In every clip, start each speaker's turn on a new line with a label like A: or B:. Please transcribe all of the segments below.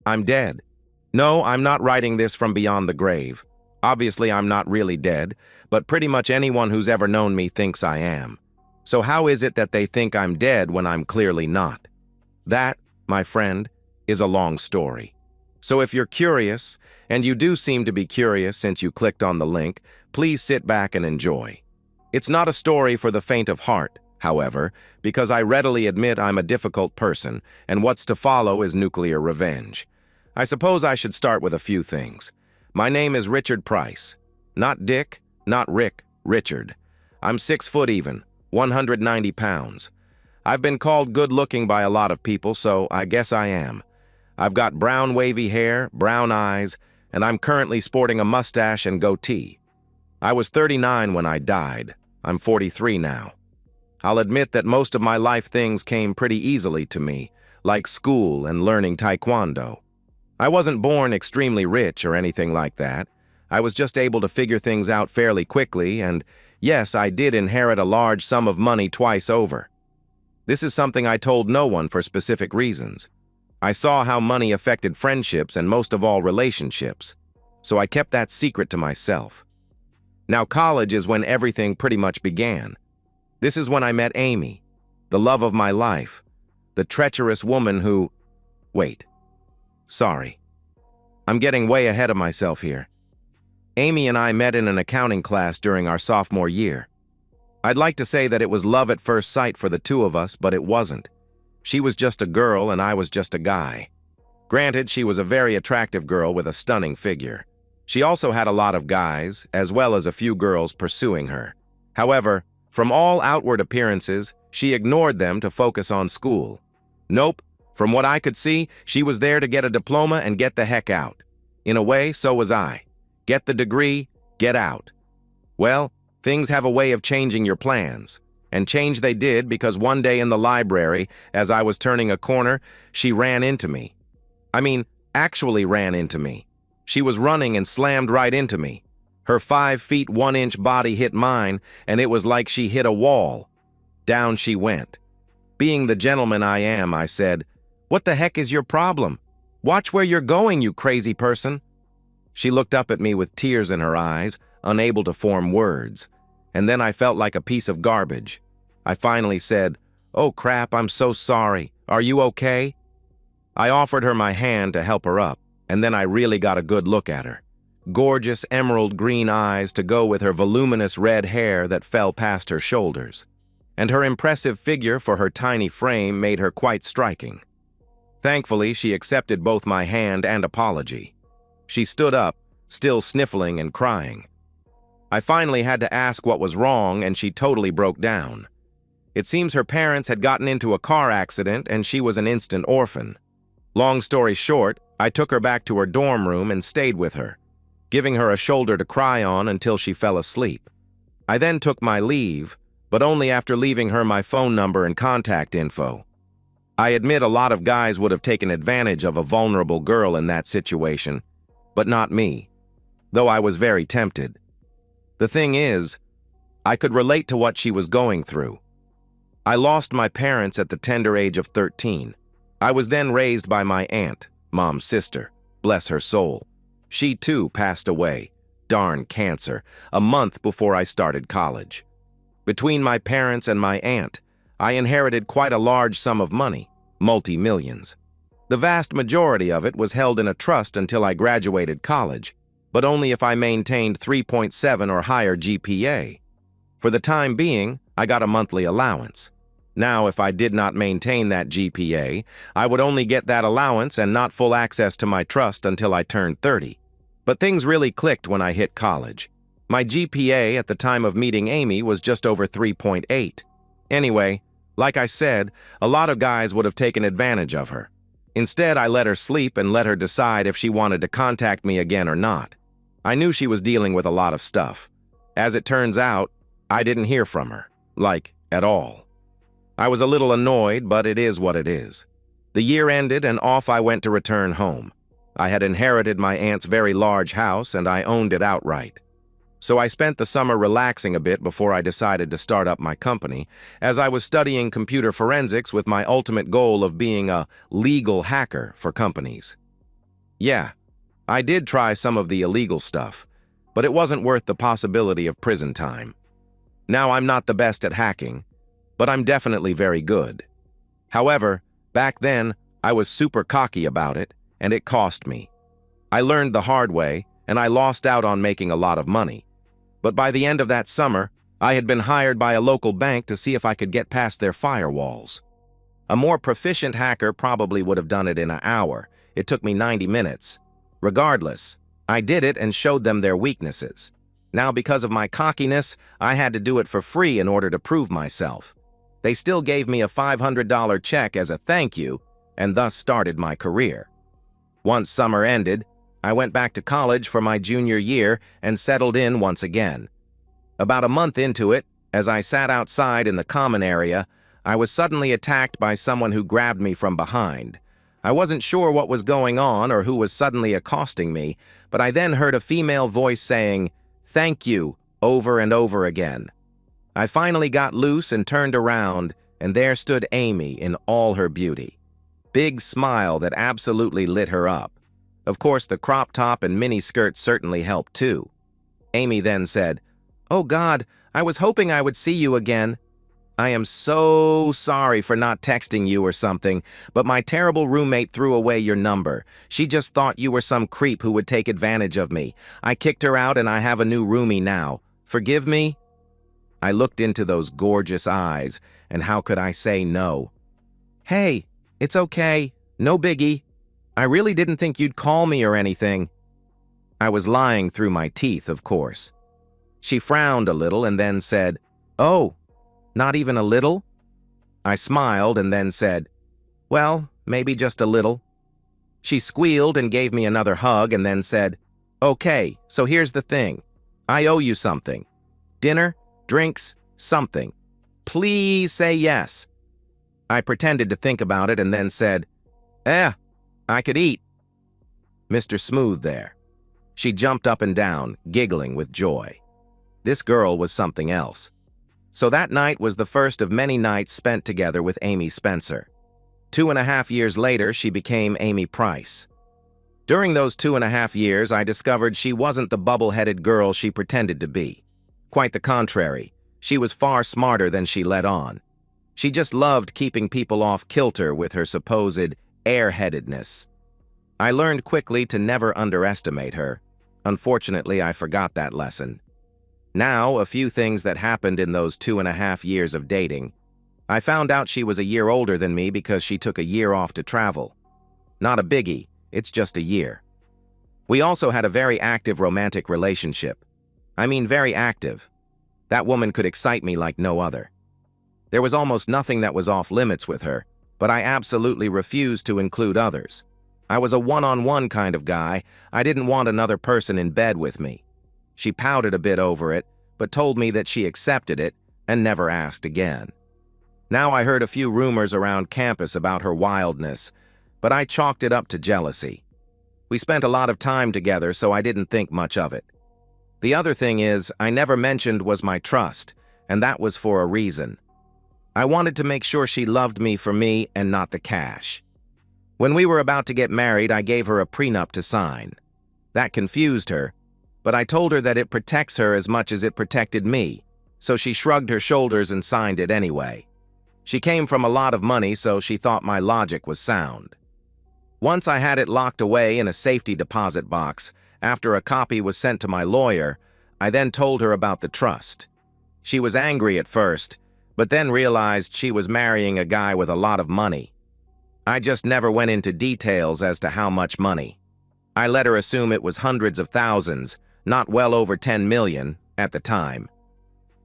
A: I'm dead. No, I'm not writing this from beyond the grave. Obviously, I'm not really dead, but pretty much anyone who's ever known me thinks I am. So how is it that they think I'm dead when I'm clearly not? That, my friend, is a long story. So if you're curious, and you do seem to be curious since you clicked on the link, please sit back and enjoy. It's not a story for the faint of heart, however, because I readily admit I'm a difficult person, and what's to follow is nuclear revenge. I suppose I should start with a few things. My name is Richard Price. Not Dick, not Rick, Richard. I'm 6 foot even, 190 pounds. I've been called good-looking by a lot of people, so I guess I am. I've got brown wavy hair, brown eyes, and I'm currently sporting a mustache and goatee. I was 39 when I died. I'm 43 now. I'll admit that most of my life things came pretty easily to me, like school and learning taekwondo. I wasn't born extremely rich or anything like that. I was just able to figure things out fairly quickly, and yes, I did inherit a large sum of money twice over. This is something I told no one for specific reasons. I saw how money affected friendships and most of all relationships, so I kept that secret to myself. Now college is when everything pretty much began. This is when I met Amy, the love of my life, the treacherous woman who... Wait. Sorry. I'm getting way ahead of myself here. Amy and I met in an accounting class during our sophomore year. I'd like to say that it was love at first sight for the two of us, but it wasn't. She was just a girl and I was just a guy. Granted, she was a very attractive girl with a stunning figure. She also had a lot of guys, as well as a few girls pursuing her. However, from all outward appearances, she ignored them to focus on school. Nope, from what I could see, she was there to get a diploma and get the heck out. In a way, so was I. Get the degree, get out. Well, things have a way of changing your plans. And change they did because one day in the library, as I was turning a corner, she ran into me. I mean, actually ran into me. She was running and slammed right into me. Her 5 feet 1 inch body hit mine, and it was like she hit a wall. Down she went. Being the gentleman I am, I said, "What the heck is your problem? Watch where you're going, you crazy person." She looked up at me with tears in her eyes, unable to form words. And then I felt like a piece of garbage. I finally said, "Oh crap, I'm so sorry. Are you okay?" I offered her my hand to help her up, and then I really got a good look at her. Gorgeous emerald green eyes to go with her voluminous red hair that fell past her shoulders. And her impressive figure for her tiny frame made her quite striking. Thankfully, she accepted both my hand and apology. She stood up, still sniffling and crying. I finally had to ask what was wrong, and she totally broke down. It seems her parents had gotten into a car accident and she was an instant orphan. Long story short, I took her back to her dorm room and stayed with her, giving her a shoulder to cry on until she fell asleep. I then took my leave, but only after leaving her my phone number and contact info. I admit a lot of guys would have taken advantage of a vulnerable girl in that situation, but not me, though I was very tempted. The thing is, I could relate to what she was going through. I lost my parents at the tender age of 13. I was then raised by my aunt, Mom's sister, bless her soul. She too passed away, darn cancer, a month before I started college. Between my parents and my aunt, I inherited quite a large sum of money, multi-millions. The vast majority of it was held in a trust until I graduated college, but only if I maintained 3.7 or higher GPA. For the time being, I got a monthly allowance. Now, if I did not maintain that GPA, I would only get that allowance and not full access to my trust until I turned 30. But things really clicked when I hit college. My GPA at the time of meeting Amy was just over 3.8. Anyway, like I said, a lot of guys would have taken advantage of her. Instead, I let her sleep and let her decide if she wanted to contact me again or not. I knew she was dealing with a lot of stuff. As it turns out, I didn't hear from her, like, at all. I was a little annoyed, but it is what it is. The year ended and off I went to return home. I had inherited my aunt's very large house and I owned it outright. So I spent the summer relaxing a bit before I decided to start up my company, as I was studying computer forensics with my ultimate goal of being a legal hacker for companies. Yeah, I did try some of the illegal stuff, but it wasn't worth the possibility of prison time. Now I'm not the best at hacking, but I'm definitely very good. However, back then, I was super cocky about it, and it cost me. I learned the hard way, and I lost out on making a lot of money. But by the end of that summer, I had been hired by a local bank to see if I could get past their firewalls. A more proficient hacker probably would have done it in an hour. It took me 90 minutes. Regardless, I did it and showed them their weaknesses. Now, because of my cockiness, I had to do it for free in order to prove myself. They still gave me a $500 check as a thank you, and thus started my career. Once summer ended, I went back to college for my junior year and settled in once again. About a month into it, as I sat outside in the common area, I was suddenly attacked by someone who grabbed me from behind. I wasn't sure what was going on or who was suddenly accosting me, but I then heard a female voice saying, "Thank you," over and over again. I finally got loose and turned around, and there stood Amy in all her beauty. Big smile that absolutely lit her up. Of course, the crop top and mini skirt certainly helped too. Amy then said, "Oh God, I was hoping I would see you again. I am so sorry for not texting you or something, but my terrible roommate threw away your number. She just thought you were some creep who would take advantage of me. I kicked her out and I have a new roomie now. Forgive me?" I looked into those gorgeous eyes, and how could I say no? "Hey, it's okay. No biggie. I really didn't think you'd call me or anything." I was lying through my teeth, of course. She frowned a little and then said, "Oh, not even a little?" I smiled and then said, "Well, maybe just a little." She squealed and gave me another hug and then said, "Okay, so here's the thing. I owe you something. Dinner, drinks, something. Please say yes." I pretended to think about it and then said, I could eat." Mr. Smooth there. She jumped up and down, giggling with joy. This girl was something else. So that night was the first of many nights spent together with Amy Spencer. 2.5 years later, she became Amy Price. During those 2.5 years, I discovered she wasn't the bubble-headed girl she pretended to be. Quite the contrary, she was far smarter than she let on. She just loved keeping people off kilter with her supposed airheadedness. I learned quickly to never underestimate her. Unfortunately, I forgot that lesson. Now, a few things that happened in those 2.5 years of dating. I found out she was a year older than me because she took a year off to travel. Not a biggie, it's just a year. We also had a very active romantic relationship. I mean, very active. That woman could excite me like no other. There was almost nothing that was off limits with her, but I absolutely refused to include others. I was a one-on-one kind of guy. I didn't want another person in bed with me. She pouted a bit over it, but told me that she accepted it and never asked again. Now I heard a few rumors around campus about her wildness, but I chalked it up to jealousy. We spent a lot of time together, so I didn't think much of it. The other thing is, I never mentioned was my trust, and that was for a reason. I wanted to make sure she loved me for me and not the cash. When we were about to get married, I gave her a prenup to sign. That confused her, but I told her that it protects her as much as it protected me, so she shrugged her shoulders and signed it anyway. She came from a lot of money, so she thought my logic was sound. Once I had it locked away in a safety deposit box, after a copy was sent to my lawyer, I then told her about the trust. She was angry at first, but then realized she was marrying a guy with a lot of money. I just never went into details as to how much money. I let her assume it was hundreds of thousands, not well over 10 million at the time.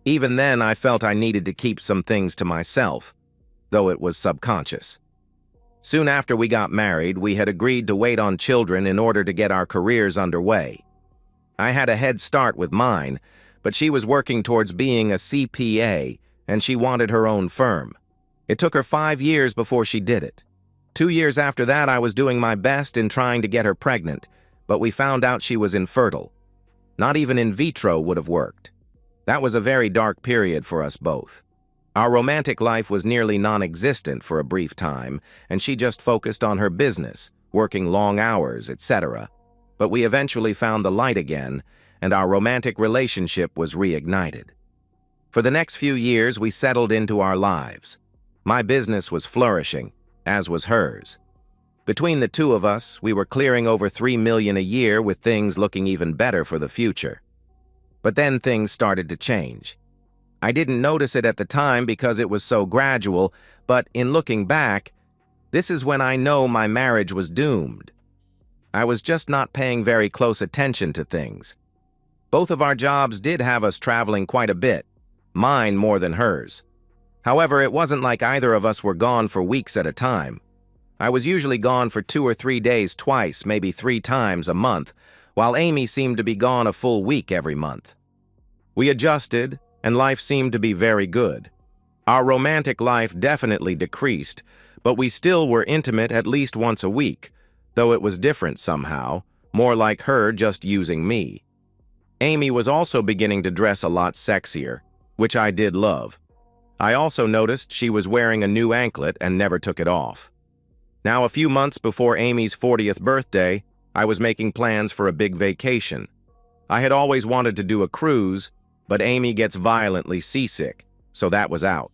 A: Even then, I felt I needed to keep some things to myself, though it was subconscious. Soon after we got married, we had agreed to wait on children in order to get our careers underway. I had a head start with mine, but she was working towards being a CPA, and she wanted her own firm. It took her 5 years before she did it. 2 years after that, I was doing my best in trying to get her pregnant, but we found out she was infertile. Not even in vitro would have worked. That was a very dark period for us both. Our romantic life was nearly non-existent for a brief time, and she just focused on her business, working long hours, etc. But we eventually found the light again, and our romantic relationship was reignited. For the next few years, we settled into our lives. My business was flourishing, as was hers. Between the two of us, we were clearing over $3 million a year, with things looking even better for the future. But then things started to change. I didn't notice it at the time because it was so gradual, but in looking back, this is when I know my marriage was doomed. I was just not paying very close attention to things. Both of our jobs did have us traveling quite a bit, mine more than hers. However, it wasn't like either of us were gone for weeks at a time. I was usually gone for 2 or 3 days twice, maybe 3 times a month, while Amy seemed to be gone a full week every month. We adjusted, and life seemed to be very good. Our romantic life definitely decreased, but we still were intimate at least once a week, though it was different somehow, more like her just using me. Amy was also beginning to dress a lot sexier, which I did love. I also noticed she was wearing a new anklet and never took it off. Now, a few months before Amy's 40th birthday, I was making plans for a big vacation. I had always wanted to do a cruise, but Amy gets violently seasick, so that was out.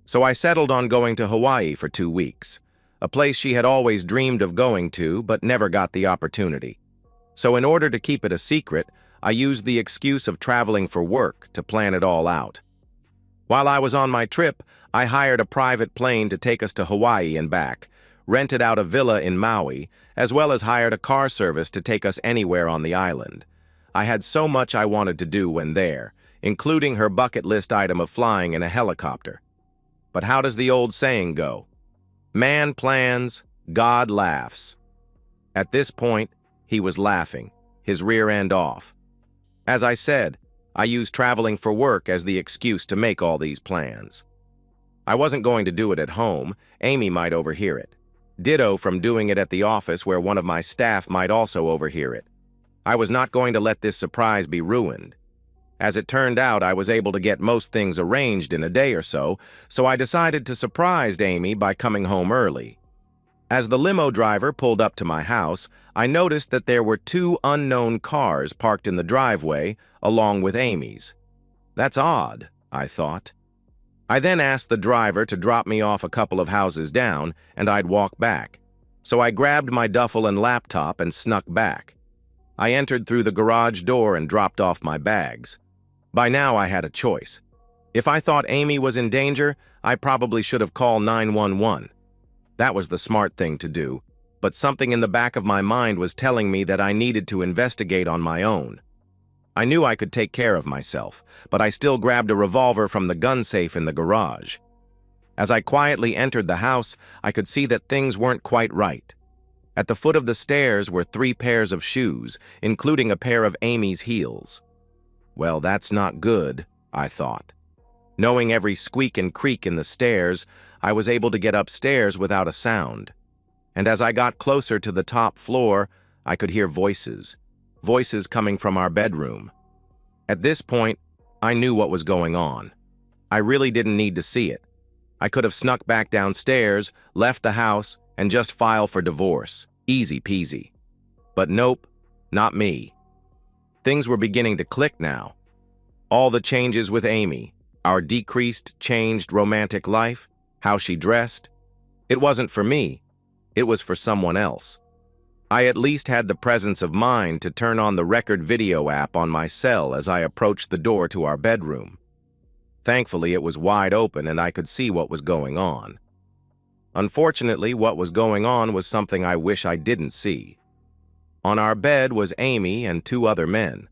A: So I settled on going to Hawaii for 2 weeks, a place she had always dreamed of going to but never got the opportunity. So in order to keep it a secret, I used the excuse of traveling for work to plan it all out. While I was on my trip, I hired a private plane to take us to Hawaii and back, rented out a villa in Maui, as well as hired a car service to take us anywhere on the island. I had so much I wanted to do when there, including her bucket list item of flying in a helicopter. But how does the old saying go? Man plans, God laughs. At this point, he was laughing, his rear end off. As I said, I used traveling for work as the excuse to make all these plans. I wasn't going to do it at home. Amy might overhear it. Ditto from doing it at the office, where one of my staff might also overhear it. I was not going to let this surprise be ruined. As it turned out, I was able to get most things arranged in a day or so, so I decided to surprise Amy by coming home early. As the limo driver pulled up to my house, I noticed that there were 2 unknown cars parked in the driveway, along with Amy's. That's odd, I thought. I then asked the driver to drop me off a couple of houses down, and I'd walk back. So I grabbed my duffel and laptop and snuck back. I entered through the garage door and dropped off my bags. By now I had a choice. If I thought Amy was in danger, I probably should have called 911. That was the smart thing to do, but something in the back of my mind was telling me that I needed to investigate on my own. I knew I could take care of myself, but I still grabbed a revolver from the gun safe in the garage. As I quietly entered the house, I could see that things weren't quite right. At the foot of the stairs were 3 pairs of shoes, including a pair of Amy's heels. Well, that's not good, I thought. Knowing every squeak and creak in the stairs, I was able to get upstairs without a sound. And as I got closer to the top floor, I could hear voices coming from our bedroom. At this point, I knew what was going on. I really didn't need to see it. I could have snuck back downstairs, left the house, and just filed for divorce. Easy peasy. But nope, not me. Things were beginning to click now. All the changes with Amy, our decreased, changed romantic life, how she dressed. It wasn't for me. It was for someone else. I at least had the presence of mind to turn on the record video app on my cell as I approached the door to our bedroom. Thankfully, it was wide open and I could see what was going on. Unfortunately, what was going on was something I wish I didn't see. On our bed was Amy and 2 other men.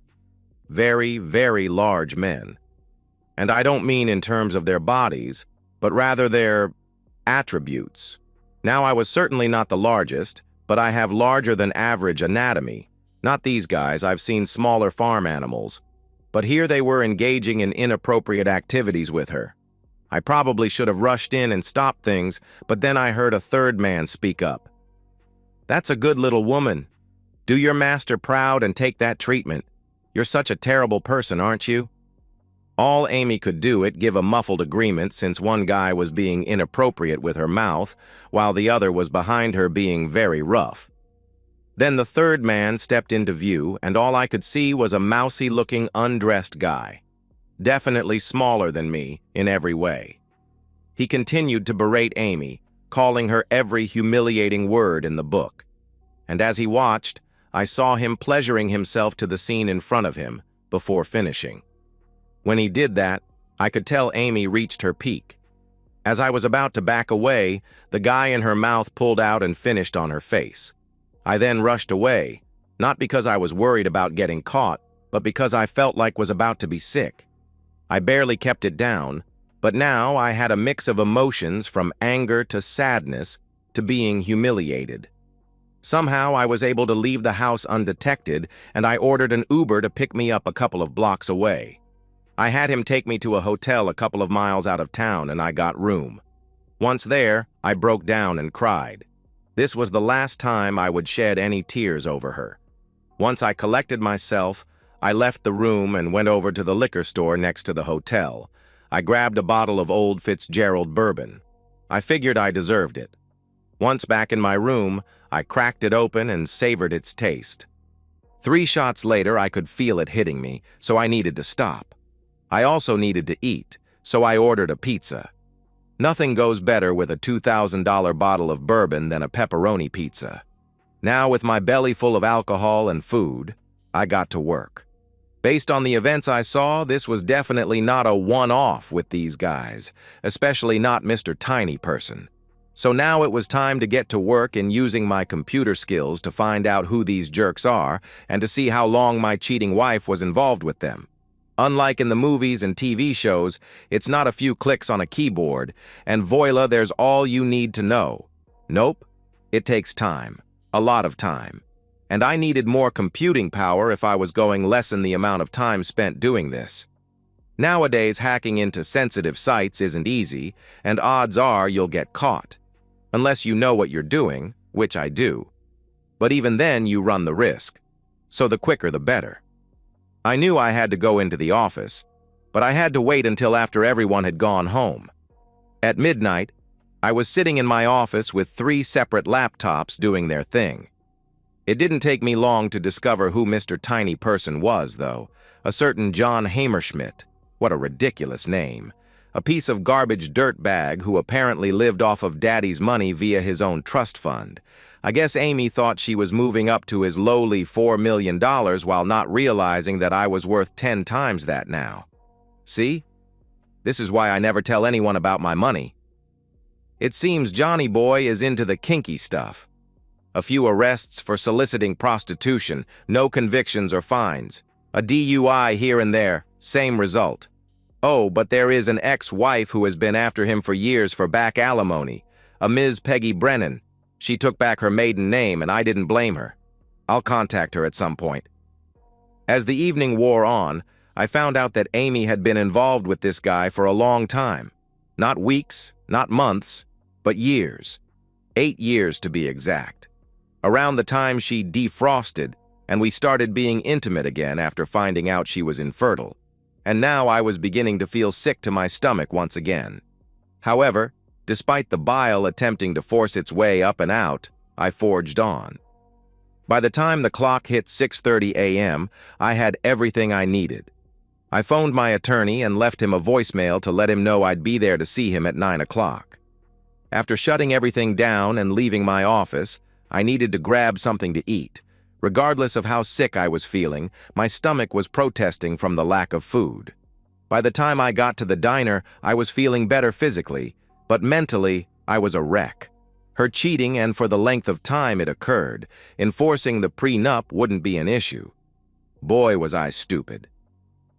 A: Very, very large men. And I don't mean in terms of their bodies, but rather their attributes. Now, I was certainly not the largest, but I have larger than average anatomy. Not these guys, I've seen smaller farm animals. But here they were engaging in inappropriate activities with her. I probably should have rushed in and stopped things, but then I heard a 3rd man speak up. "That's a good little woman. Do your master proud and take that treatment. You're such a terrible person, aren't you?" All Amy could do it give a muffled agreement since one guy was being inappropriate with her mouth, while the other was behind her being very rough. Then the third man stepped into view, and all I could see was a mousy-looking, undressed guy. Definitely smaller than me in every way. He continued to berate Amy, calling her every humiliating word in the book. And as he watched, I saw him pleasuring himself to the scene in front of him before finishing. When he did that, I could tell Amy reached her peak. As I was about to back away, the guy in her mouth pulled out and finished on her face. I then rushed away, not because I was worried about getting caught, but because I felt like was about to be sick. I barely kept it down, but now I had a mix of emotions from anger to sadness to being humiliated. Somehow I was able to leave the house undetected, and I ordered an Uber to pick me up a couple of blocks away. I had him take me to a hotel a couple of miles out of town, and I got room. Once there, I broke down and cried. This was the last time I would shed any tears over her. Once I collected myself, I left the room and went over to the liquor store next to the hotel. I grabbed a bottle of Old Fitzgerald bourbon. I figured I deserved it. Once back in my room, I cracked it open and savored its taste. 3 shots later, I could feel it hitting me, so I needed to stop. I also needed to eat, so I ordered a pizza. Nothing goes better with a $2,000 bottle of bourbon than a pepperoni pizza. Now, with my belly full of alcohol and food, I got to work. Based on the events I saw, this was definitely not a one-off with these guys, especially not Mr. Tiny Person. So now it was time to get to work in using my computer skills to find out who these jerks are and to see how long my cheating wife was involved with them. Unlike in the movies and TV shows, it's not a few clicks on a keyboard, and voila, there's all you need to know. Nope, it takes time, a lot of time. And I needed more computing power if I was going to lessen the amount of time spent doing this. Nowadays, hacking into sensitive sites isn't easy, and odds are you'll get caught. Unless you know what you're doing, which I do. But even then, you run the risk. So the quicker the better. I knew I had to go into the office, but I had to wait until after everyone had gone home. At midnight, I was sitting in my office with 3 separate laptops doing their thing. It didn't take me long to discover who Mr. Tiny Person was, though. A certain John Hammerschmidt. What a ridiculous name. A piece of garbage dirtbag who apparently lived off of Daddy's money via his own trust fund. I guess Amy thought she was moving up to his lowly $4 million while not realizing that I was worth 10 times that now. See? This is why I never tell anyone about my money. It seems Johnny Boy is into the kinky stuff. A few arrests for soliciting prostitution, no convictions or fines. A DUI here and there, same result. Oh, but there is an ex-wife who has been after him for years for back alimony, a Ms. Peggy Brennan. She took back her maiden name, and I didn't blame her. I'll contact her at some point. As the evening wore on, I found out that Amy had been involved with this guy for a long time. Not weeks, not months, but years. 8 years to be exact. Around the time she defrosted, and we started being intimate again after finding out she was infertile. And now I was beginning to feel sick to my stomach once again. However, despite the bile attempting to force its way up and out, I forged on. By the time the clock hit 6:30 a.m., I had everything I needed. I phoned my attorney and left him a voicemail to let him know I'd be there to see him at 9 o'clock. After shutting everything down and leaving my office, I needed to grab something to eat. Regardless of how sick I was feeling, my stomach was protesting from the lack of food. By the time I got to the diner, I was feeling better physically, but mentally, I was a wreck. Her cheating, and for the length of time it occurred, enforcing the prenup wouldn't be an issue. Boy, was I stupid.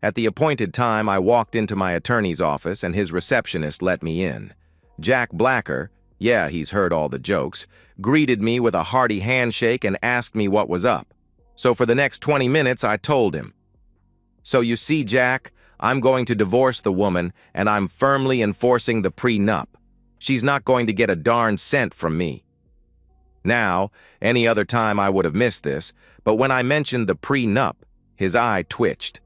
A: At the appointed time, I walked into my attorney's office and his receptionist let me in. Jack Blacker, yeah, he's heard all the jokes, greeted me with a hearty handshake and asked me what was up. So for the next 20 minutes, I told him. So you see, Jack, I'm going to divorce the woman, and I'm firmly enforcing the prenup. She's not going to get a darn cent from me. Now, any other time I would have missed this, but when I mentioned the prenup, his eye twitched.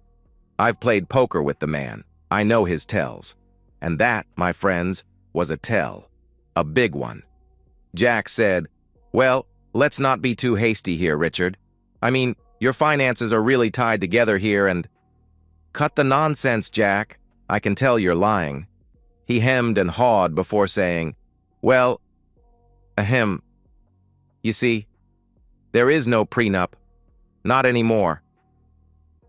A: I've played poker with the man. I know his tells. And that, my friends, was a tell. A big one. Jack said, "Well, let's not be too hasty here, Richard. I mean, your finances are really tied together here and—" "Cut the nonsense, Jack. I can tell you're lying." He hemmed and hawed before saying, "Well, ahem. You see, there is no prenup. Not anymore."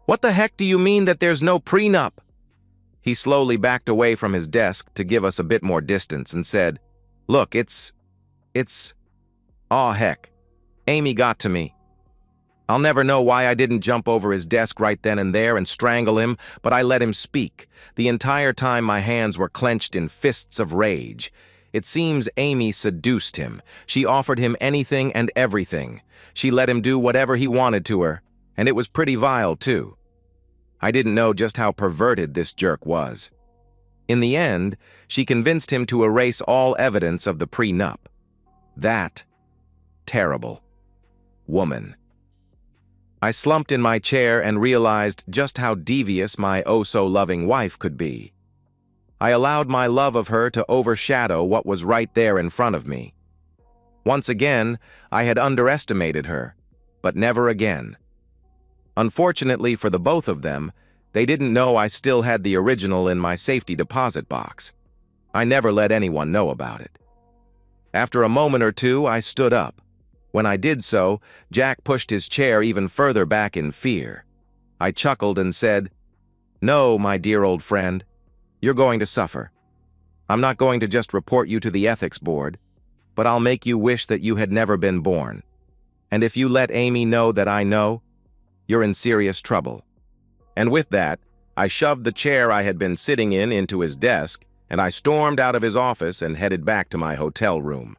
A: "What the heck do you mean that there's no prenup?" He slowly backed away from his desk to give us a bit more distance and said, "Look, it's... Aw, heck. Amy got to me. I'll never know why I didn't jump over his desk right then and there and strangle him, but I let him speak. The entire time my hands were clenched in fists of rage. It seems Amy seduced him. She offered him anything and everything. She let him do whatever he wanted to her, and it was pretty vile, too. I didn't know just how perverted this jerk was. In the end, she convinced him to erase all evidence of the prenup. That terrible woman. I slumped in my chair and realized just how devious my oh-so-loving wife could be. I allowed my love of her to overshadow what was right there in front of me. Once again, I had underestimated her, but never again. Unfortunately for the both of them, they didn't know I still had the original in my safety deposit box. I never let anyone know about it. After a moment or two, I stood up. When I did so, Jack pushed his chair even further back in fear. I chuckled and said, "No, my dear old friend, you're going to suffer. I'm not going to just report you to the ethics board, but I'll make you wish that you had never been born. And if you let Amy know that I know, you're in serious trouble." And with that, I shoved the chair I had been sitting in into his desk, and I stormed out of his office and headed back to my hotel room.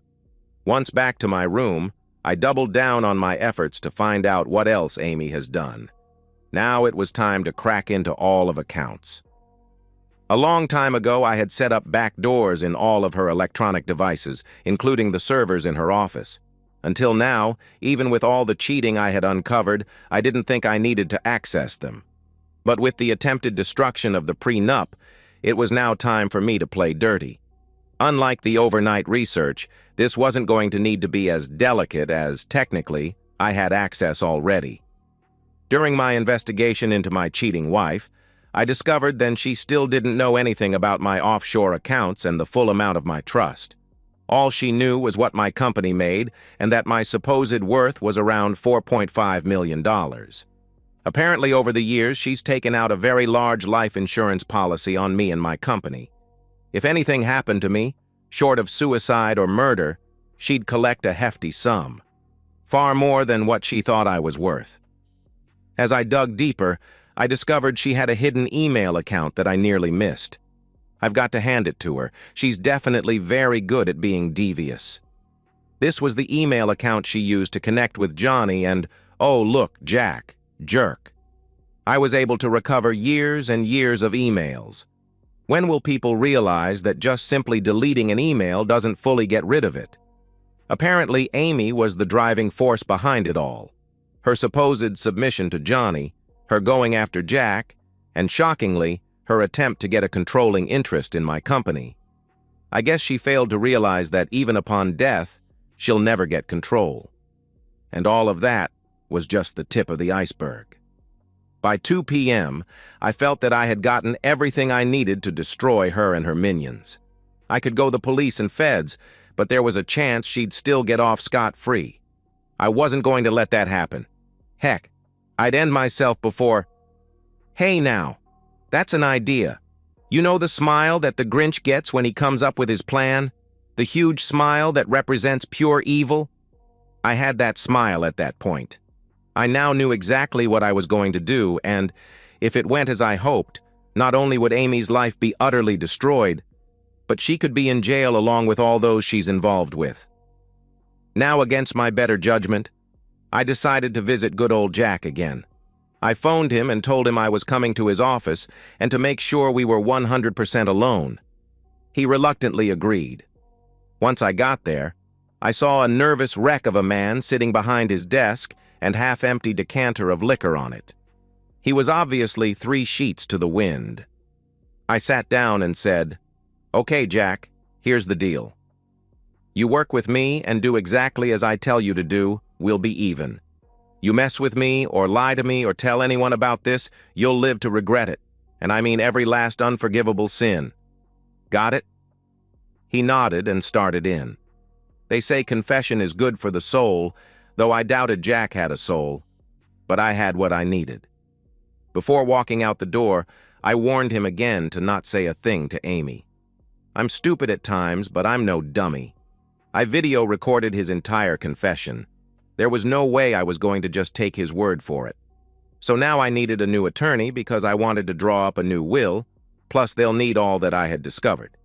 A: Once back to my room, I doubled down on my efforts to find out what else Amy has done. Now it was time to crack into all of accounts. A long time ago, I had set up back doors in all of her electronic devices, including the servers in her office. Until now, even with all the cheating I had uncovered, I didn't think I needed to access them. But with the attempted destruction of the prenup, it was now time for me to play dirty. Unlike the overnight research, this wasn't going to need to be as delicate as, technically, I had access already. During my investigation into my cheating wife, I discovered that she still didn't know anything about my offshore accounts and the full amount of my trust. All she knew was what my company made and that my supposed worth was around $4.5 million. Apparently, over the years, she's taken out a very large life insurance policy on me and my company. If anything happened to me, short of suicide or murder, she'd collect a hefty sum, far more than what she thought I was worth. As I dug deeper, I discovered she had a hidden email account that I nearly missed. I've got to hand it to her. She's definitely very good at being devious. This was the email account she used to connect with Johnny and, oh look, Jack, jerk. I was able to recover years and years of emails. When will people realize that just simply deleting an email doesn't fully get rid of it? Apparently, Amy was the driving force behind it all. Her supposed submission to Johnny, her going after Jack, and shockingly, her attempt to get a controlling interest in my company. I guess she failed to realize that even upon death, she'll never get control. And all of that was just the tip of the iceberg. By 2 p.m., I felt that I had gotten everything I needed to destroy her and her minions. I could go the police and feds, but there was a chance she'd still get off scot-free. I wasn't going to let that happen. Heck, I'd end myself before... Hey now, that's an idea. You know the smile that the Grinch gets when he comes up with his plan? The huge smile that represents pure evil? I had that smile at that point. I now knew exactly what I was going to do, and if it went as I hoped, not only would Amy's life be utterly destroyed, but she could be in jail along with all those she's involved with. Now, against my better judgment, I decided to visit good old Jack again. I phoned him and told him I was coming to his office and to make sure we were 100% alone. He reluctantly agreed. Once I got there, I saw a nervous wreck of a man sitting behind his desk and half-empty decanter of liquor on it. He was obviously 3 sheets to the wind. I sat down and said, "Okay, Jack, here's the deal. You work with me and do exactly as I tell you to do, we'll be even. You mess with me or lie to me or tell anyone about this, you'll live to regret it. And I mean every last unforgivable sin. Got it?" He nodded and started in. They say confession is good for the soul, though I doubted Jack had a soul. But I had what I needed. Before walking out the door, I warned him again to not say a thing to Amy. I'm stupid at times, but I'm no dummy. I video recorded his entire confession. There was no way I was going to just take his word for it. So now I needed a new attorney because I wanted to draw up a new will, plus they'll need all that I had discovered.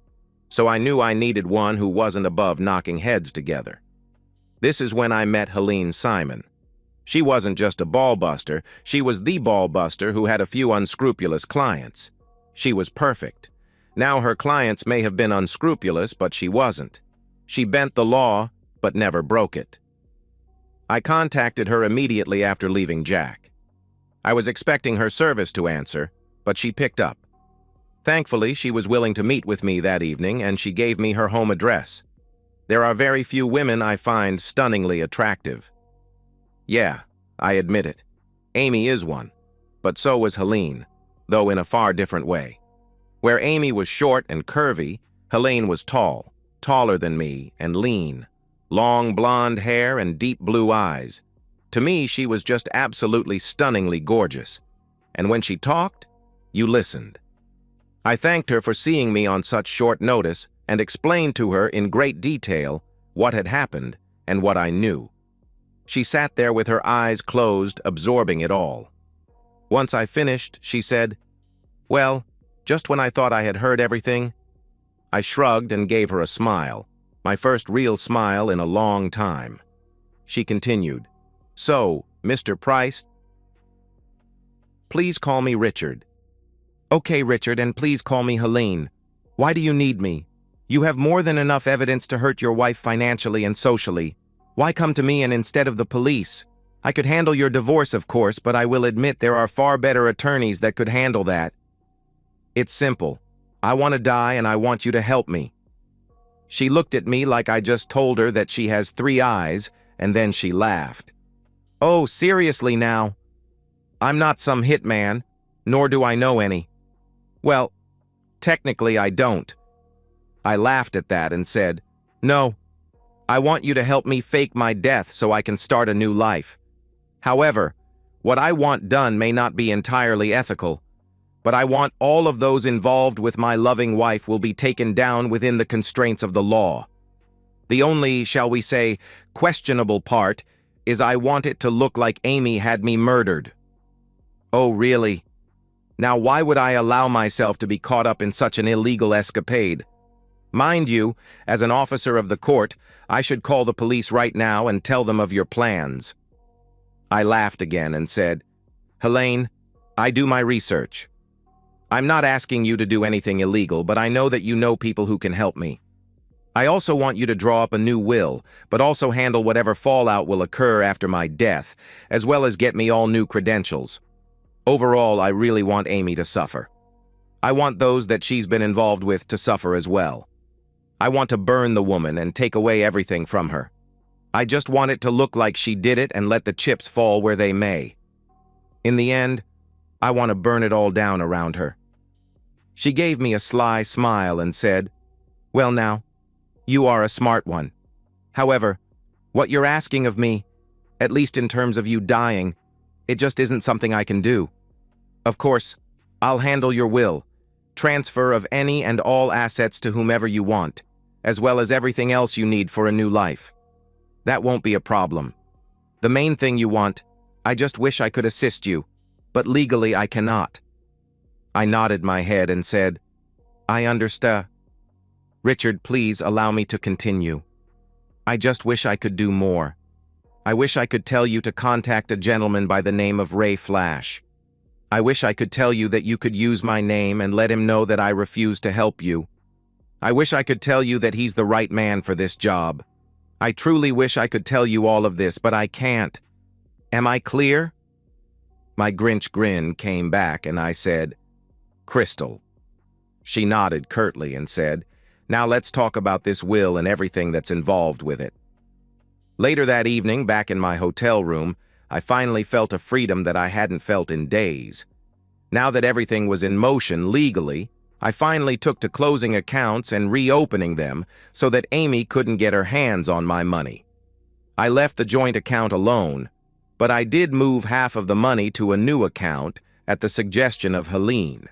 A: So I knew I needed one who wasn't above knocking heads together. This is when I met Helene Simon. She wasn't just a ball-buster, she was the ball-buster who had a few unscrupulous clients. She was perfect. Now her clients may have been unscrupulous, but she wasn't. She bent the law, but never broke it. I contacted her immediately after leaving Jack. I was expecting her service to answer, but she picked up. Thankfully, she was willing to meet with me that evening, and she gave me her home address. There are very few women I find stunningly attractive. Yeah, I admit it. Amy is one, but so was Helene, though in a far different way. Where Amy was short and curvy, Helene was tall, taller than me, and lean. Long blonde hair and deep blue eyes. To me, she was just absolutely stunningly gorgeous. And when she talked, you listened. I thanked her for seeing me on such short notice and explained to her in great detail what had happened and what I knew. She sat there with her eyes closed, absorbing it all. Once I finished, she said, "Well, just when I thought I had heard everything." I shrugged and gave her a smile, my first real smile in a long time. She continued, "So, Mr. Price, please call me Richard." "Okay, Richard, and please call me Helene. Why do you need me? You have more than enough evidence to hurt your wife financially and socially. Why come to me and instead of the police? I could handle your divorce, of course, but I will admit there are far better attorneys that could handle that. It's simple. I want to die and I want you to help me." She looked at me like I just told her that she has 3 eyes, and then she laughed. "Oh, seriously now? I'm not some hitman, nor do I know any." "Well, technically I don't." I laughed at that and said, "No, I want you to help me fake my death so I can start a new life. However, what I want done may not be entirely ethical, but I want all of those involved with my loving wife will be taken down within the constraints of the law. The only, shall we say, questionable part is I want it to look like Amy had me murdered." "Oh, really? Now why would I allow myself to be caught up in such an illegal escapade? Mind you, as an officer of the court, I should call the police right now and tell them of your plans." I laughed again and said, "Helene, I do my research. I'm not asking you to do anything illegal, but I know that you know people who can help me. I also want you to draw up a new will, but also handle whatever fallout will occur after my death, as well as get me all new credentials. Overall, I really want Amy to suffer. I want those that she's been involved with to suffer as well. I want to burn the woman and take away everything from her. I just want it to look like she did it and let the chips fall where they may. In the end, I want to burn it all down around her." She gave me a sly smile and said, "Well now, you are a smart one. However, what you're asking of me, at least in terms of you dying, it just isn't something I can do. Of course, I'll handle your will, transfer of any and all assets to whomever you want, as well as everything else you need for a new life. That won't be a problem. The main thing you want, I just wish I could assist you, but legally I cannot." I nodded my head and said, "I understand. Richard, please allow me to continue. I just wish I could do more. I wish I could tell you to contact a gentleman by the name of Ray Flash. I wish I could tell you that you could use my name and let him know that I refuse to help you. I wish I could tell you that he's the right man for this job. I truly wish I could tell you all of this, but I can't. Am I clear?" My Grinch grin came back and I said, "Crystal." She nodded curtly and said, "Now let's talk about this will and everything that's involved with it." Later that evening, back in my hotel room, I finally felt a freedom that I hadn't felt in days. Now that everything was in motion legally, I finally took to closing accounts and reopening them so that Amy couldn't get her hands on my money. I left the joint account alone, but I did move half of the money to a new account at the suggestion of Helene.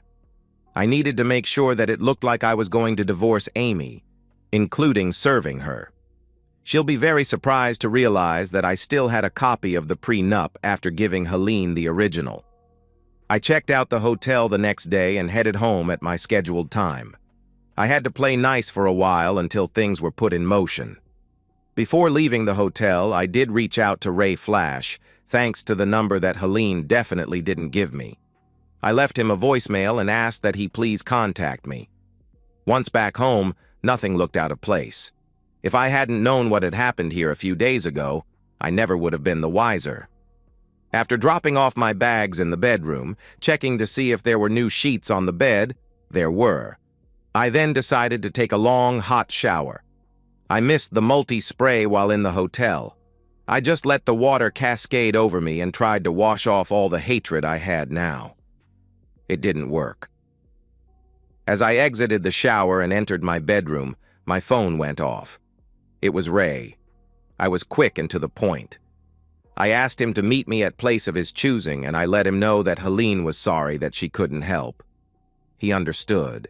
A: I needed to make sure that it looked like I was going to divorce Amy, including serving her. She'll be very surprised to realize that I still had a copy of the prenup after giving Helene the original. I checked out the hotel the next day and headed home at my scheduled time. I had to play nice for a while until things were put in motion. Before leaving the hotel, I did reach out to Ray Flash, thanks to the number that Helene definitely didn't give me. I left him a voicemail and asked that he please contact me. Once back home, nothing looked out of place. If I hadn't known what had happened here a few days ago, I never would have been the wiser. After dropping off my bags in the bedroom, checking to see if there were new sheets on the bed, there were. I then decided to take a long, hot shower. I missed the multi-spray while in the hotel. I just let the water cascade over me and tried to wash off all the hatred I had now. It didn't work. As I exited the shower and entered my bedroom, my phone went off. It was Ray. I was quick and to the point. I asked him to meet me at place of his choosing, and I let him know that Helene was sorry that she couldn't help. He understood.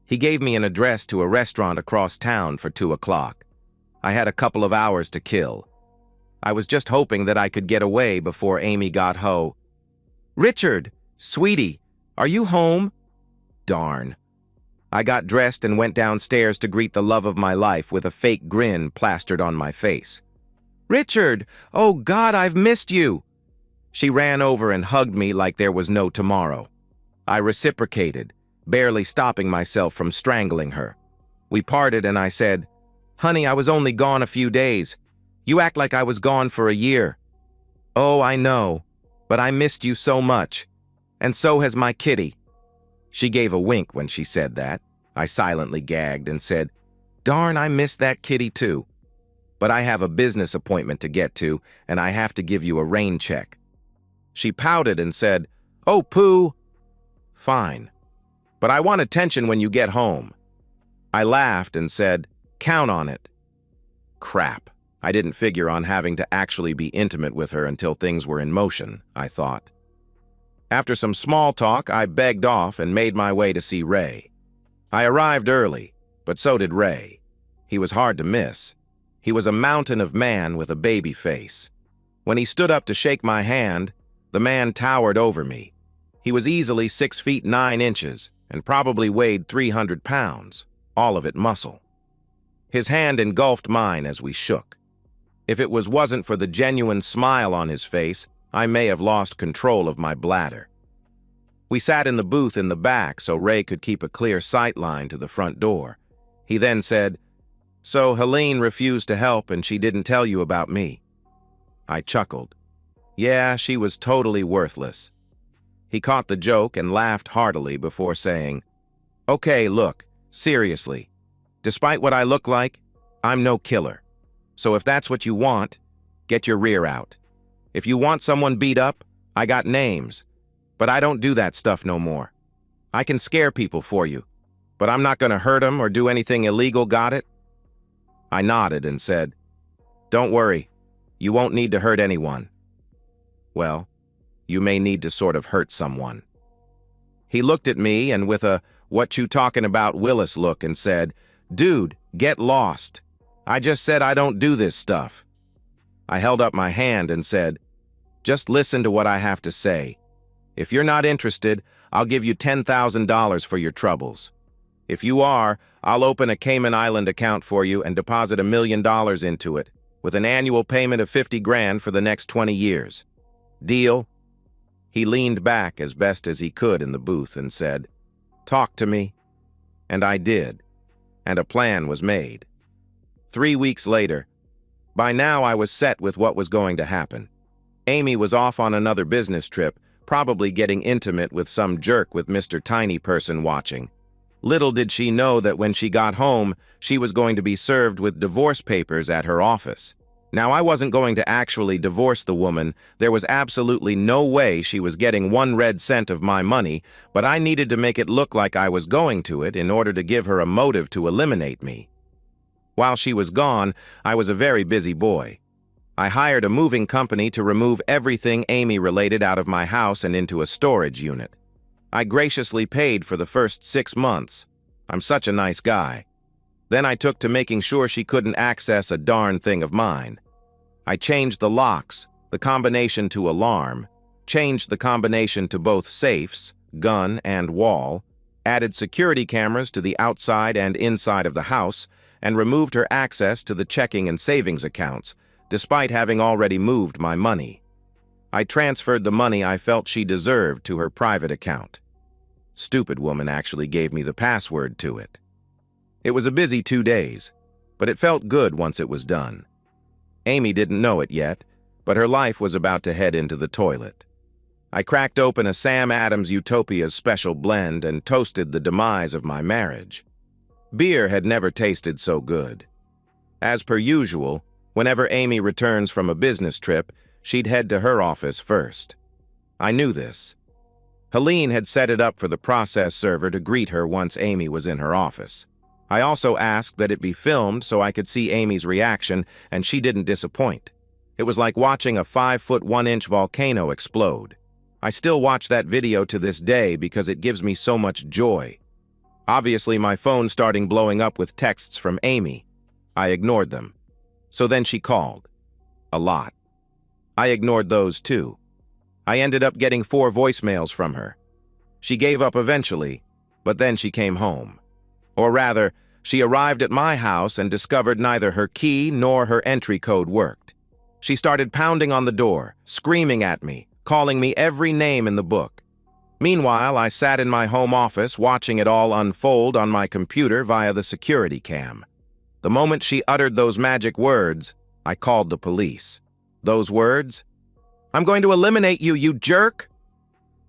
A: He gave me an address to a restaurant across town for 2 o'clock. I had a couple of hours to kill. I was just hoping that I could get away before Amy got home. "Richard, sweetie, are you home?" Darn. I got dressed and went downstairs to greet the love of my life with a fake grin plastered on my face. "Richard, oh God, I've missed you." She ran over and hugged me like there was no tomorrow. I reciprocated, barely stopping myself from strangling her. We parted and I said, "Honey, I was only gone a few days. You act like I was gone for a year." "Oh, I know, but I missed you so much. And so has my kitty." She gave a wink when she said that. I silently gagged and said, "Darn, I miss that kitty too. But I have a business appointment to get to, and I have to give you a rain check." She pouted and said, "Oh, Pooh." "Fine. But I want attention when you get home." I laughed and said, "Count on it." Crap. I didn't figure on having to actually be intimate with her until things were in motion, I thought. After some small talk, I begged off and made my way to see Ray. I arrived early, but so did Ray. He was hard to miss. He was a mountain of man with a baby face. When he stood up to shake my hand, the man towered over me. He was easily 6 feet 9 inches and probably weighed 300 pounds, all of it muscle. His hand engulfed mine as we shook. If it wasn't for the genuine smile on his face, I may have lost control of my bladder. We sat in the booth in the back so Ray could keep a clear sight line to the front door. He then said, "So Helene refused to help and she didn't tell you about me?" I chuckled. Yeah, she was totally worthless. He caught the joke and laughed heartily before saying, "Okay, look, seriously. Despite what I look like, I'm no killer. So if that's what you want, get your rear out. If you want someone beat up, I got names. But I don't do that stuff no more. I can scare people for you, but I'm not going to hurt them or do anything illegal, got it?" I nodded and said, "Don't worry, you won't need to hurt anyone." Well, you may need to sort of hurt someone. He looked at me and with a "what you talking about Willis" look and said, "Dude, get lost. I just said I don't do this stuff." I held up my hand and said, "Just listen to what I have to say. If you're not interested, I'll give you $10,000 for your troubles. If you are, I'll open a Cayman Island account for you and deposit $1 million into it, with an annual payment of 50 grand for the next 20 years. Deal?" He leaned back as best as he could in the booth and said, "Talk to me." And I did, and a plan was made. 3 weeks later, by now I was set with what was going to happen. Amy was off on another business trip, probably getting intimate with some jerk with Mr. Tiny Person watching. Little did she know that when she got home, she was going to be served with divorce papers at her office. Now, I wasn't going to actually divorce the woman. There was absolutely no way she was getting 1 red cent of my money, but I needed to make it look like I was going to it in order to give her a motive to eliminate me. While she was gone, I was a very busy boy. I hired a moving company to remove everything Amy-related out of my house and into a storage unit. I graciously paid for the first 6 months. I'm such a nice guy. Then I took to making sure she couldn't access a darn thing of mine. I changed the locks, the combination to alarm, changed the combination to both safes, gun, and wall, added security cameras to the outside and inside of the house, and removed her access to the checking and savings accounts, despite having already moved my money. I transferred the money I felt she deserved to her private account. Stupid woman actually gave me the password to it. It was a busy 2 days, but it felt good once it was done. Amy didn't know it yet, but her life was about to head into the toilet. I cracked open a Sam Adams Utopia's special blend and toasted the demise of my marriage. Beer had never tasted so good. As per usual, whenever Amy returns from a business trip, she'd head to her office first. I knew this. Helene had set it up for the process server to greet her once Amy was in her office. I also asked that it be filmed so I could see Amy's reaction, and she didn't disappoint. It was like watching a 5'1" volcano explode. I still watch that video to this day because it gives me so much joy. Obviously, my phone starting blowing up with texts from Amy. I ignored them. So then she called. A lot. I ignored those too. I ended up getting 4 voicemails from her. She gave up eventually, but then she came home. Or rather, she arrived at my house and discovered neither her key nor her entry code worked. She started pounding on the door, screaming at me, calling me every name in the book. Meanwhile, I sat in my home office watching it all unfold on my computer via the security cam. The moment she uttered those magic words, I called the police. Those words? "I'm going to eliminate you, you jerk!"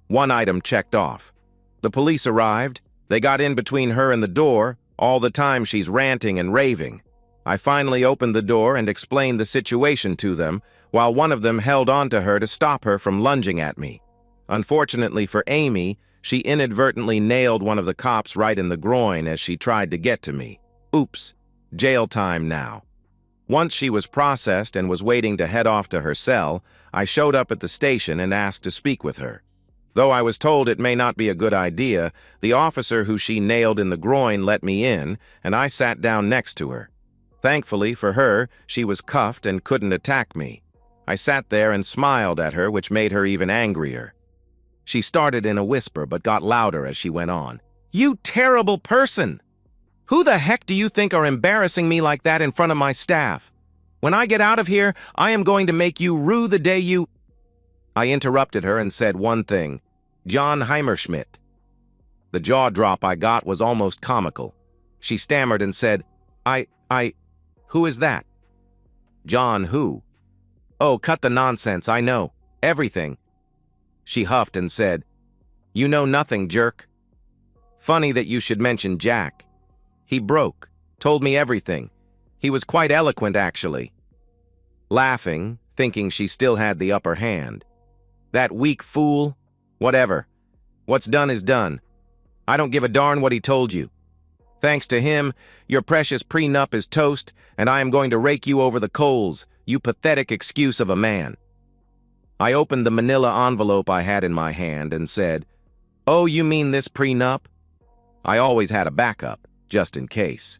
A: One item checked off. The police arrived. They got in between her and the door. All the time she's ranting and raving. I finally opened the door and explained the situation to them, while one of them held on to her to stop her from lunging at me. Unfortunately for Amy, she inadvertently nailed one of the cops right in the groin as she tried to get to me. Oops. Jail time now. Once she was processed and was waiting to head off to her cell, I showed up at the station and asked to speak with her. Though I was told it may not be a good idea, the officer who she nailed in the groin let me in, and I sat down next to her. Thankfully for her, she was cuffed and couldn't attack me. I sat there and smiled at her, which made her even angrier. She started in a whisper but got louder as she went on. "You terrible person! Who the heck do you think are embarrassing me like that in front of my staff? When I get out of here, I am going to make you rue the day you—" I interrupted her and said one thing. "John Heimerschmidt." The jaw drop I got was almost comical. She stammered and said, Who is that?" "John who?" "Oh, cut the nonsense, I know. Everything." She huffed and said, "You know nothing, jerk. Funny that you should mention Jack. He broke, told me everything. He was quite eloquent, actually." Laughing, thinking she still had the upper hand. "That weak fool? Whatever. What's done is done. I don't give a darn what he told you. Thanks to him, your precious prenup is toast, and I am going to rake you over the coals, you pathetic excuse of a man." I opened the manila envelope I had in my hand and said, "Oh, you mean this prenup?" I always had a backup, just in case.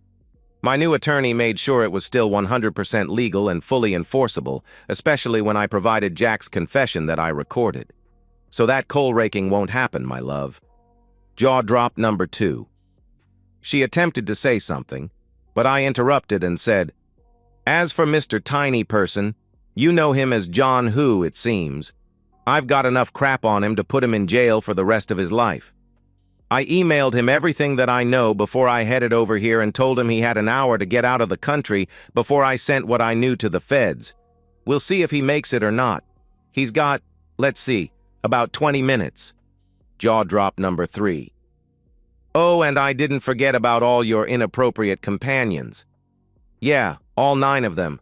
A: My new attorney made sure it was still 100% legal and fully enforceable, especially when I provided Jack's confession that I recorded. So that coal raking won't happen, my love. Jaw drop number 2. She attempted to say something, but I interrupted and said, "As for Mr. Tiny Person, you know him as John Who, it seems. I've got enough crap on him to put him in jail for the rest of his life. I emailed him everything that I know before I headed over here and told him he had an hour to get out of the country before I sent what I knew to the feds. We'll see if he makes it or not. He's got, let's see, about 20 minutes. Jaw drop number 3. Oh, and I didn't forget about all your inappropriate companions. Yeah, all 9 of them.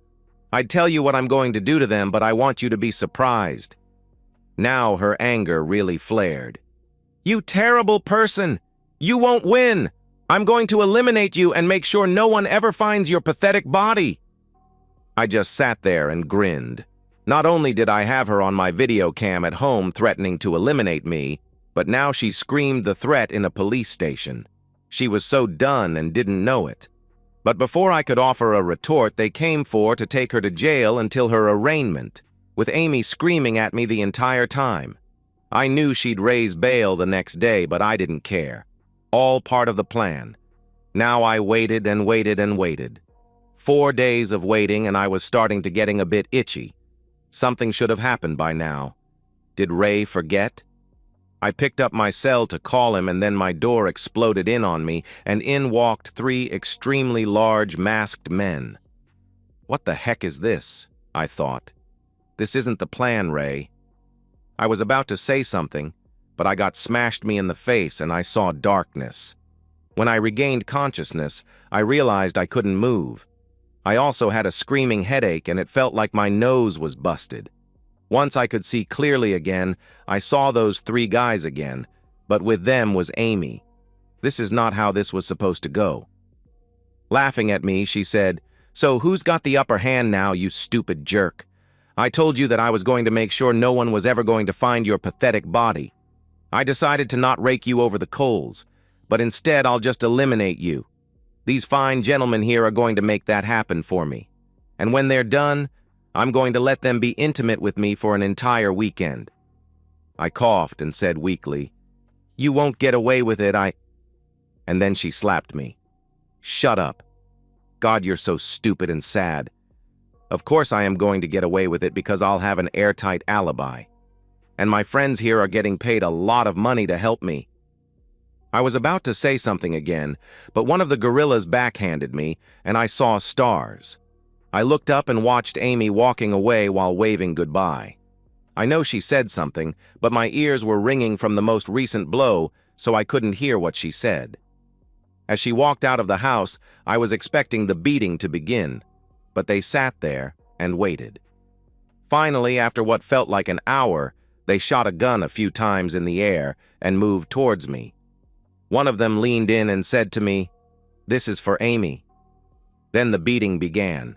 A: I'd tell you what I'm going to do to them, but I want you to be surprised. Now her anger really flared. You terrible person! You won't win! I'm going to eliminate you and make sure no one ever finds your pathetic body. I just sat there and grinned. Not only did I have her on my video cam at home threatening to eliminate me, but now she screamed the threat in a police station. She was so done and didn't know it. But before I could offer a retort, they came to take her to jail until her arraignment, with Amy screaming at me the entire time. I knew she'd raise bail the next day, but I didn't care. All part of the plan. Now I waited and waited and waited. 4 days of waiting, and I was starting to getting a bit itchy. Something should have happened by now. Did Ray forget? I picked up my cell to call him, and then my door exploded in on me, and in walked 3 extremely large masked men. What the heck is this? I thought. This isn't the plan, Ray. I was about to say something, but I got smashed me in the face and I saw darkness. When I regained consciousness, I realized I couldn't move. I also had a screaming headache and it felt like my nose was busted. Once I could see clearly again, I saw those 3 guys again, but with them was Amy. This is not how this was supposed to go. Laughing at me, she said, "So who's got the upper hand now, you stupid jerk? I told you that I was going to make sure no one was ever going to find your pathetic body. I decided to not rake you over the coals, but instead I'll just eliminate you. These fine gentlemen here are going to make that happen for me. And when they're done, I'm going to let them be intimate with me for an entire weekend." I coughed and said weakly, "You won't get away with it, And then she slapped me. "Shut up. God, you're so stupid and sad. Of course I am going to get away with it because I'll have an airtight alibi. And my friends here are getting paid a lot of money to help me." I was about to say something again, but one of the gorillas backhanded me, and I saw stars. I looked up and watched Amy walking away while waving goodbye. I know she said something, but my ears were ringing from the most recent blow, so I couldn't hear what she said. As she walked out of the house, I was expecting the beating to begin, but they sat there and waited. Finally, after what felt like an hour, they shot a gun a few times in the air and moved towards me. One of them leaned in and said to me, "This is for Amy." Then the beating began.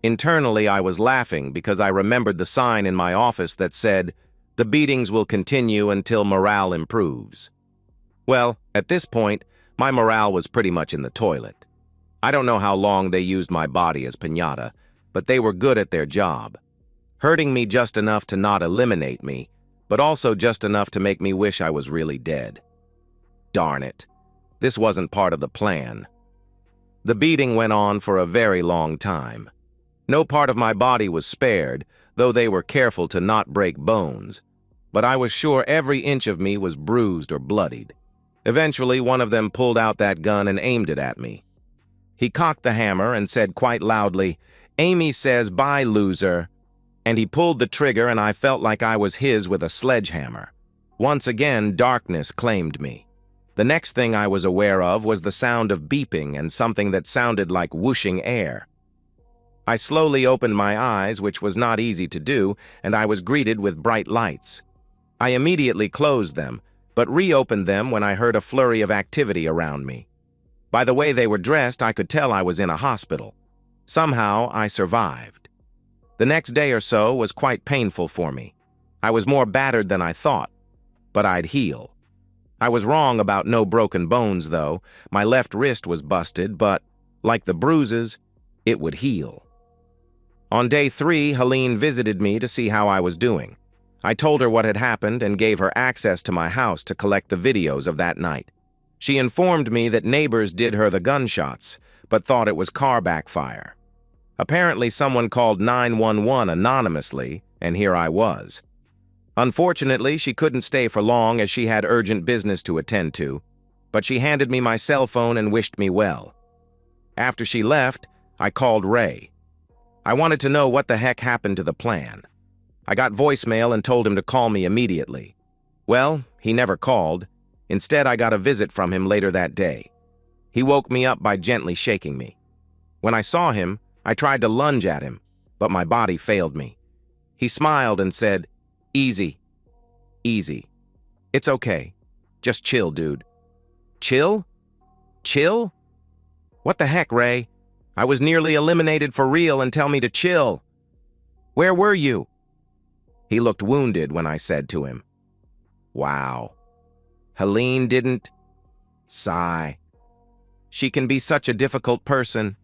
A: Internally, I was laughing because I remembered the sign in my office that said, "The beatings will continue until morale improves." Well, at this point, my morale was pretty much in the toilet. I don't know how long they used my body as piñata, but they were good at their job. Hurting me just enough to not eliminate me, but also just enough to make me wish I was really dead. Darn it. This wasn't part of the plan. The beating went on for a very long time. No part of my body was spared, though they were careful to not break bones, but I was sure every inch of me was bruised or bloodied. Eventually, one of them pulled out that gun and aimed it at me. He cocked the hammer and said quite loudly, "Amy says bye, loser." And he pulled the trigger and I felt like I was his with a sledgehammer. Once again, darkness claimed me. The next thing I was aware of was the sound of beeping and something that sounded like whooshing air. I slowly opened my eyes, which was not easy to do, and I was greeted with bright lights. I immediately closed them, but reopened them when I heard a flurry of activity around me. By the way they were dressed, I could tell I was in a hospital. Somehow, I survived. The next day or so was quite painful for me. I was more battered than I thought, but I'd heal. I was wrong about no broken bones, though. My left wrist was busted, but, like the bruises, it would heal. On day 3, Helene visited me to see how I was doing. I told her what had happened and gave her access to my house to collect the videos of that night. She informed me that neighbors did her the gunshots, but thought it was car backfire. Apparently, someone called 911 anonymously, and here I was. Unfortunately, she couldn't stay for long as she had urgent business to attend to, but she handed me my cell phone and wished me well. After she left, I called Ray. I wanted to know what the heck happened to the plan. I got voicemail and told him to call me immediately. Well, he never called. Instead, I got a visit from him later that day. He woke me up by gently shaking me. When I saw him, I tried to lunge at him, but my body failed me. He smiled and said, "Easy. Easy. It's okay. Just chill, dude." Chill? Chill? What the heck, Ray? I was nearly eliminated for real and tell me to chill. Where were you? He looked wounded when I said to him, "Wow. Helene didn't..." Sigh. She can be such a difficult person.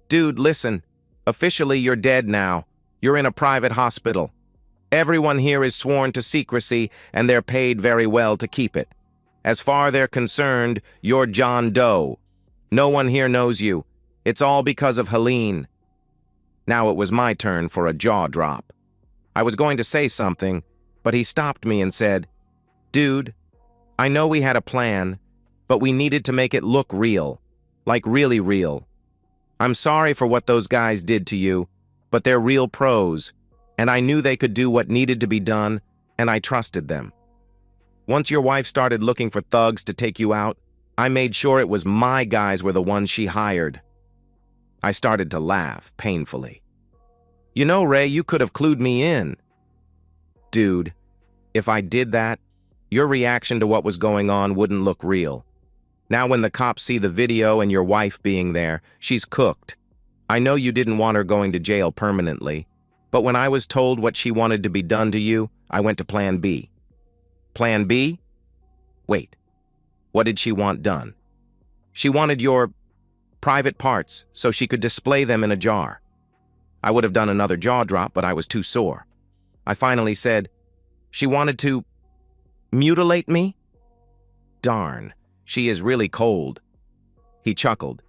A: Dude, listen. Officially, you're dead now. You're in a private hospital. Everyone here is sworn to secrecy, and they're paid very well to keep it. As far they're concerned, you're John Doe. No one here knows you. It's all because of Helene. Now it was my turn for a jaw drop. I was going to say something, but he stopped me and said, "Dude, I know we had a plan, but we needed to make it look real. Like really real. I'm sorry for what those guys did to you, but they're real pros, and I knew they could do what needed to be done, and I trusted them. Once your wife started looking for thugs to take you out, I made sure it was my guys were the ones she hired." I started to laugh, painfully. "You know, Ray, you could have clued me in." Dude, if I did that, your reaction to what was going on wouldn't look real. Now when the cops see the video and your wife being there, she's cooked. I know you didn't want her going to jail permanently, but when I was told what she wanted to be done to you, I went to Plan B. Plan B? Wait, what did she want done? She wanted your private parts so she could display them in a jar. I would have done another jaw drop, but I was too sore. I finally said, "She wanted to mutilate me?" Darn, she is really cold. He chuckled.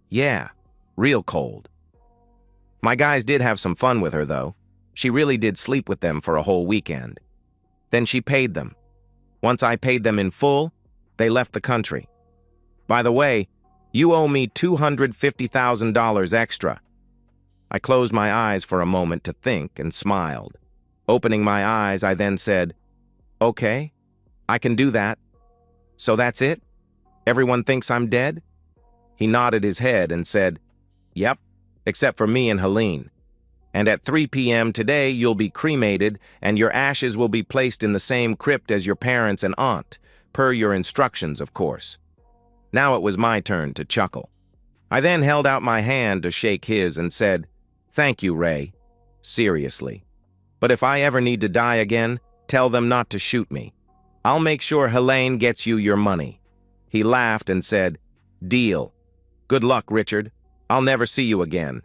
A: "Yeah, real cold." My guys did have some fun with her, though. She really did sleep with them for a whole weekend. Then she paid them. Once I paid them in full, they left the country. By the way, you owe me $250,000 extra. I closed my eyes for a moment to think and smiled. Opening my eyes, I then said, "Okay, I can do that. So that's it? Everyone thinks I'm dead?" He nodded his head and said, "Yep, except for me and Helene. And at 3 p.m. today, you'll be cremated, and your ashes will be placed in the same crypt as your parents and aunt, per your instructions, of course." Now it was my turn to chuckle. I then held out my hand to shake his and said, "Thank you, Ray. Seriously. But if I ever need to die again, tell them not to shoot me. I'll make sure Helene gets you your money." He laughed and said, "Deal. Good luck, Richard. I'll never see you again."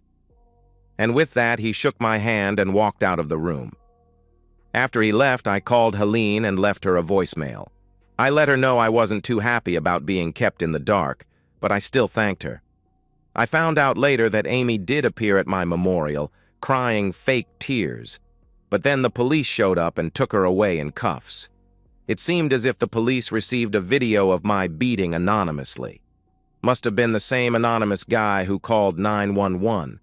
A: And with that, he shook my hand and walked out of the room. After he left, I called Helene and left her a voicemail. I let her know I wasn't too happy about being kept in the dark, but I still thanked her. I found out later that Amy did appear at my memorial, crying fake tears, but then the police showed up and took her away in cuffs. It seemed as if the police received a video of my beating anonymously. Must have been the same anonymous guy who called 911.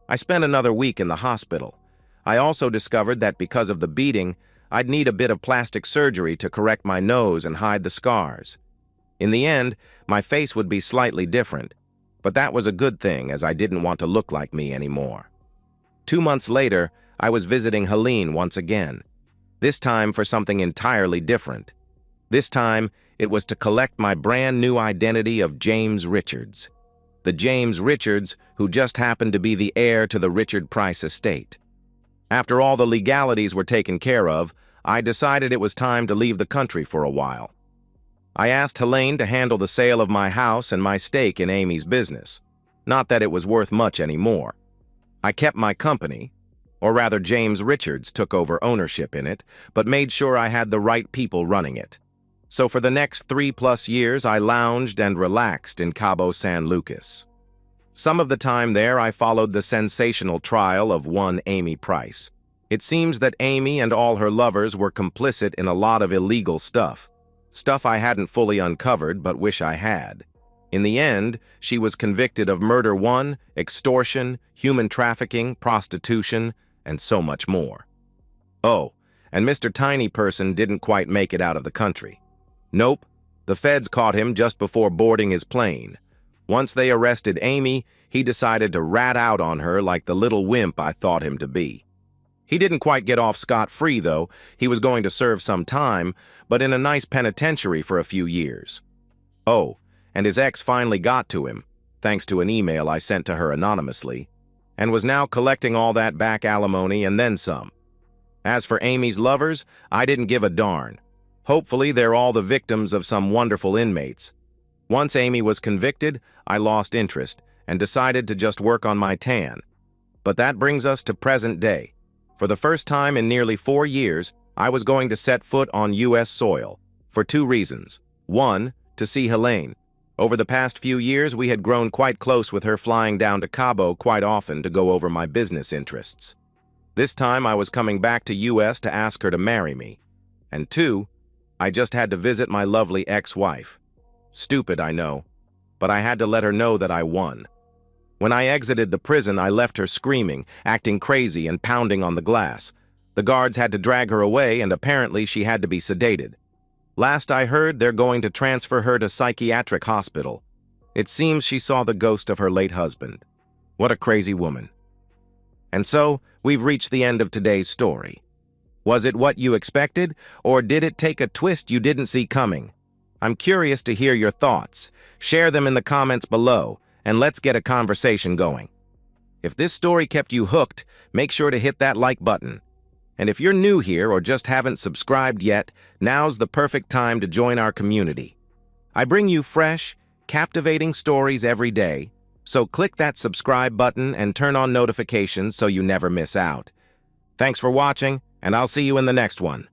A: I spent another week in the hospital. I also discovered that because of the beating, I'd need a bit of plastic surgery to correct my nose and hide the scars. In the end, my face would be slightly different, but that was a good thing as I didn't want to look like me anymore. 2 months later, I was visiting Helene once again, this time for something entirely different. This time, it was to collect my brand new identity of James Richards. The James Richards who just happened to be the heir to the Richard Price estate. After all the legalities were taken care of, I decided it was time to leave the country for a while. I asked Helene to handle the sale of my house and my stake in Amy's business. Not that it was worth much anymore. I kept my company, or rather James Richards took over ownership in it, but made sure I had the right people running it. So for the next 3+ years, I lounged and relaxed in Cabo San Lucas. Some of the time there, I followed the sensational trial of one Amy Price. It seems that Amy and all her lovers were complicit in a lot of illegal stuff. Stuff I hadn't fully uncovered, but wish I had. In the end, she was convicted of murder 1, extortion, human trafficking, prostitution, and so much more. Oh, and Mr. Tiny Person didn't quite make it out of the country. Nope, The feds caught him just before boarding his plane. Once they arrested Amy, he decided to rat out on her like the little wimp I thought him to be. He didn't quite get off scot-free, though. He was going to serve some time, but in a nice penitentiary for a few years. Oh, and his ex finally got to him, thanks to an email I sent to her anonymously, and was now collecting all that back alimony and then some. As for Amy's lovers, I didn't give a darn. Hopefully, they're all the victims of some wonderful inmates. Once Amy was convicted, I lost interest and decided to just work on my tan. But that brings us to present day. For the first time in nearly 4 years, I was going to set foot on U.S. soil, for 2 reasons. 1, to see Helene. Over the past few years, we had grown quite close with her flying down to Cabo quite often to go over my business interests. This time I was coming back to U.S. to ask her to marry me. And 2, I just had to visit my lovely ex-wife. Stupid, I know, but I had to let her know that I won. When I exited the prison, I left her screaming, acting crazy and pounding on the glass. The guards had to drag her away, and apparently she had to be sedated. Last I heard, they're going to transfer her to psychiatric hospital. It seems she saw the ghost of her late husband. What a crazy woman. And so, we've reached the end of today's story. Was it what you expected, or did it take a twist you didn't see coming? I'm curious to hear your thoughts. Share them in the comments below, and let's get a conversation going. If this story kept you hooked, make sure to hit that like button. And if you're new here or just haven't subscribed yet, now's the perfect time to join our community. I bring you fresh, captivating stories every day, so click that subscribe button and turn on notifications so you never miss out. Thanks for watching, and I'll see you in the next one.